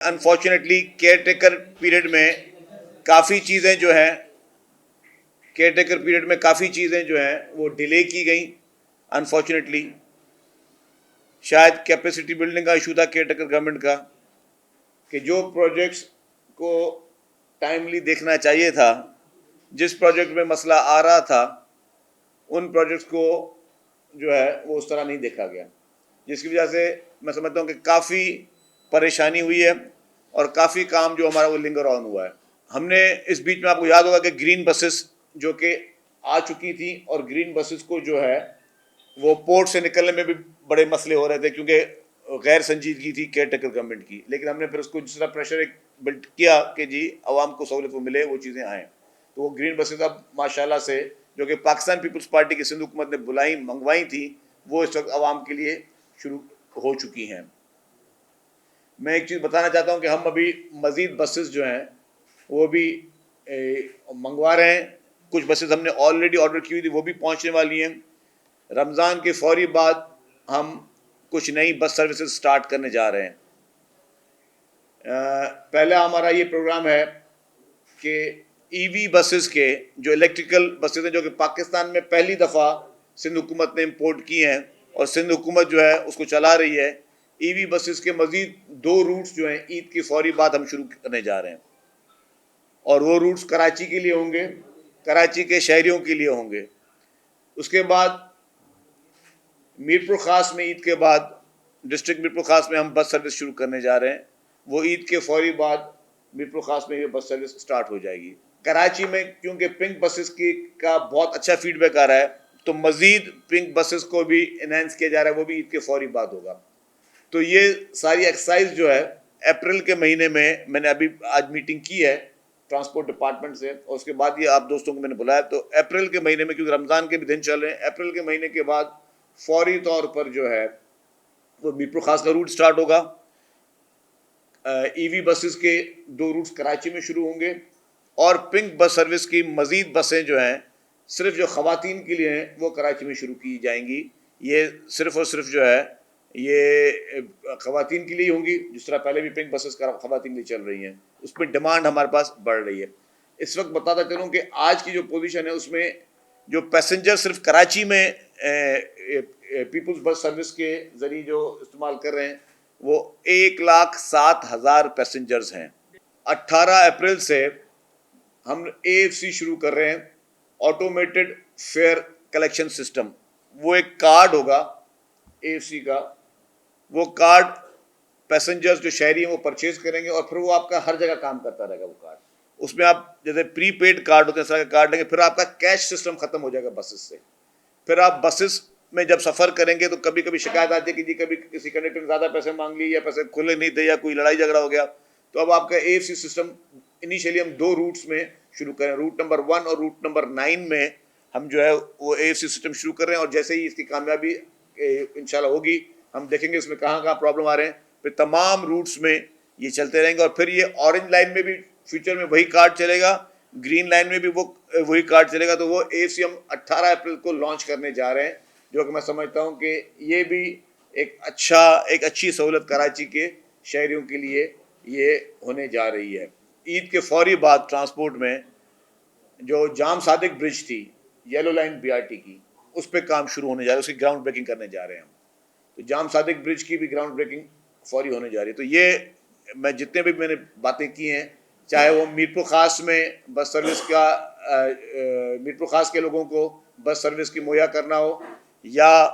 Unfortunately care taker period میں کافی چیزیں جو ہیں وہ ڈیلے کی گئیں. انفارچونیٹلی شاید کیپیسٹی بلڈنگ کا ایشو تھا کیئر ٹیکر گورنمنٹ کا کہ جو پروجیکٹس کو ٹائملی دیکھنا چاہیے تھا، جس پروجیکٹ میں مسئلہ آ رہا تھا ان پروجیکٹس کو جو ہے وہ اس طرح نہیں دیکھا گیا، جس کی وجہ سے میں سمجھتا ہوں کہ کافی پریشانی ہوئی ہے اور کافی کام جو ہمارا وہ لنگر آن ہوا ہے. ہم نے اس بیچ میں آپ کو یاد ہوگا کہ گرین بسز جو کہ آ چکی تھیں، اور گرین بسز کو جو ہے وہ پورٹ سے نکلنے میں بھی بڑے مسئلے ہو رہے تھے کیونکہ غیر سنجیدگی تھی کیئر ٹیکر گورنمنٹ کی. لیکن ہم نے پھر اس کو جس طرح پریشر ایک بلڈ کیا کہ جی عوام کو سہولت وہ ملے، وہ چیزیں آئیں، تو وہ گرین بسز اب ماشاءاللہ سے جو کہ پاکستان پیپلز پارٹی کی سندھ حکومت نے منگوائی تھیں، وہ اس وقت عوام کے لیے شروع ہو چکی ہیں. میں ایک چیز بتانا چاہتا ہوں کہ ہم ابھی مزید بسز جو ہیں وہ بھی منگوا رہے ہیں. کچھ بسز ہم نے آلریڈی آرڈر کی ہوئی تھی، وہ بھی پہنچنے والی ہیں. رمضان کے فوری بعد ہم کچھ نئی بس سروسز سٹارٹ کرنے جا رہے ہیں. پہلا ہمارا یہ پروگرام ہے کہ ای وی بسز کے جو الیکٹریکل بسز ہیں جو کہ پاکستان میں پہلی دفعہ سندھ حکومت نے امپورٹ کی ہیں اور سندھ حکومت جو ہے اس کو چلا رہی ہے، ای وی بسز کے مزید 2 روٹس جو ہیں عید کی فوری بعد ہم شروع کرنے جا رہے ہیں، اور وہ روٹس کراچی کے لیے ہوں گے، کراچی کے شہریوں کے لیے ہوں گے. اس کے بعد میرپور خاص میں عید کے بعد ڈسٹرکٹ میرپور خاص میں ہم بس سروس شروع کرنے جا رہے ہیں. وہ عید کے فوری بعد میرپور خاص میں یہ بس سروس سٹارٹ ہو جائے گی. کراچی میں کیونکہ پنک بسز کا بہت اچھا فیڈ بیک آ رہا ہے، تو مزید پنک بسز کو بھی انہینس کیا جا رہا ہے، وہ بھی عید کے فوری بعد ہوگا. تو یہ ساری ایکسرسائز جو ہے اپریل کے مہینے میں نے ابھی آج میٹنگ کی ہے ٹرانسپورٹ ڈپارٹمنٹ سے، اور اس کے بعد یہ آپ دوستوں کو میں نے بلایا. تو اپریل کے مہینے میں، کیونکہ رمضان کے بھی دن چل رہے ہیں، اپریل کے مہینے کے بعد فوری طور پر جو ہے وہ میرپور خاص کا روٹ سٹارٹ ہوگا. ای وی بسز کے 2 روٹس کراچی میں شروع ہوں گے، اور پنک بس سروس کی مزید بسیں جو ہیں صرف جو خواتین کے لیے ہیں وہ کراچی میں شروع کی جائیں گی. یہ صرف اور صرف جو ہے یہ خواتین کے لیے ہوں گی، جس طرح پہلے بھی پنک بسز خواتین کے لیے چل رہی ہیں. اس پہ ڈیمانڈ ہمارے پاس بڑھ رہی ہے. اس وقت بتاتا چلوں کہ آج کی جو پوزیشن ہے اس میں جو پیسنجر صرف کراچی میں پیپلز بس سروس کے ذریعے جو استعمال کر رہے ہیں وہ 1,07,000 پیسنجرز ہیں. 18 اپریل سے ہم AFC شروع کر رہے ہیں، آٹومیٹڈ فیئر کلیکشن سسٹم. وہ ایک کارڈ ہوگا AFC کا، وہ کارڈ پیسنجرز جو شہری ہیں وہ پرچیز کریں گے، اور پھر وہ آپ کا ہر جگہ کام کرتا رہے گا. وہ کارڈ اس میں آپ جیسے پری پیڈ کارڈ ہوتے ہیں اس طرح کا کارڈ لیں گے، پھر آپ کا کیش سسٹم ختم ہو جائے گا بسز سے. پھر آپ بسز میں جب سفر کریں گے تو کبھی کبھی شکایت آتی ہے کہ جی کبھی کسی کنڈکٹر نے زیادہ پیسے مانگ لیے یا پیسے کھلے نہیں تھے یا کوئی لڑائی جھگڑا ہو گیا. تو اب آپ کا AFC سسٹم انیشیلی ہم 2 روٹس میں شروع کریں، روٹ نمبر 1 اور روٹ نمبر 9 میں ہم جو ہے وہ AFC سسٹم شروع کر رہے ہیں. اور جیسے ہی اس کی کامیابی انشاءاللہ ہوگی، ہم دیکھیں گے اس میں کہاں کہاں پرابلم آ رہے ہیں، پھر تمام روٹس میں یہ چلتے رہیں گے. اور پھر یہ اورنج لائن میں بھی فیوچر میں وہی کارڈ چلے گا، گرین لائن میں بھی وہی کارڈ چلے گا. تو وہ AFC ہم 18 اپریل کو لانچ کرنے جا رہے ہیں، جو کہ میں سمجھتا ہوں کہ یہ بھی ایک اچھی سہولت کراچی کے شہریوں کے لیے یہ ہونے جا رہی ہے. عید کے فوری بعد ٹرانسپورٹ میں جو جام صادق برج تھی یلو لائن BRT کی، اس پہ کام شروع ہونے جا رہا ہے، اس کی گراؤنڈ بریکنگ کرنے جا رہے ہیں ہم. تو جام صادق برج کی بھی گراؤنڈ بریکنگ فوری ہونے جا رہی ہے. تو یہ میں جتنے بھی میں نے باتیں کی ہیں، چاہے وہ میرپور خاص میں بس سروس کا میرپور خاص کے لوگوں کو بس سروس کی مہیا کرنا ہو، یا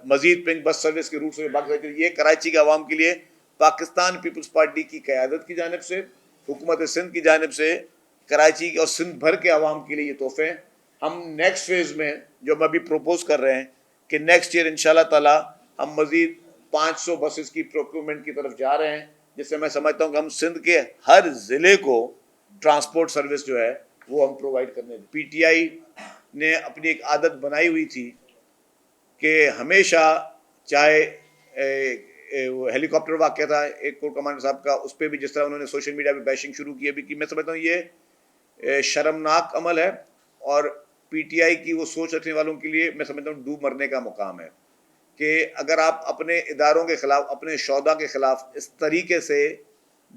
مزید پنک بس سروس کے روٹس میں باقی، یہ کراچی کے عوام کے لیے پاکستان پیپلز پارٹی کی قیادت کی جانب سے، حکومت سندھ کی جانب سے کراچی اور سندھ بھر کے عوام کے لیے یہ تحفے ہیں. ہم نیکسٹ فیز میں جو ہم ابھی پروپوز کر رہے ہیں کہ نیکسٹ ایئر انشاءاللہ تعالی ہم مزید 500 بسز کی پروکیورمنٹ کی طرف جا رہے ہیں، جس سے میں سمجھتا ہوں کہ ہم سندھ کے ہر ضلع کو ٹرانسپورٹ سروس جو ہے وہ ہم پرووائڈ کرنے. PTI نے اپنی ایک عادت بنائی ہوئی تھی کہ ہمیشہ چاہے ہیلی کاپٹر واقعہ تھا ایک کور کمانڈر صاحب کا، اس پہ بھی جس طرح انہوں نے سوشل میڈیا پہ بیشنگ شروع کی ابھی، کہ میں سمجھتا ہوں یہ شرمناک عمل ہے، اور PTI کی وہ سوچ رکھنے والوں کے لیے میں سمجھتا ہوں ڈوب مرنے کا مقام ہے کہ اگر آپ اپنے اداروں کے خلاف، اپنے شعبہ کے خلاف اس طریقے سے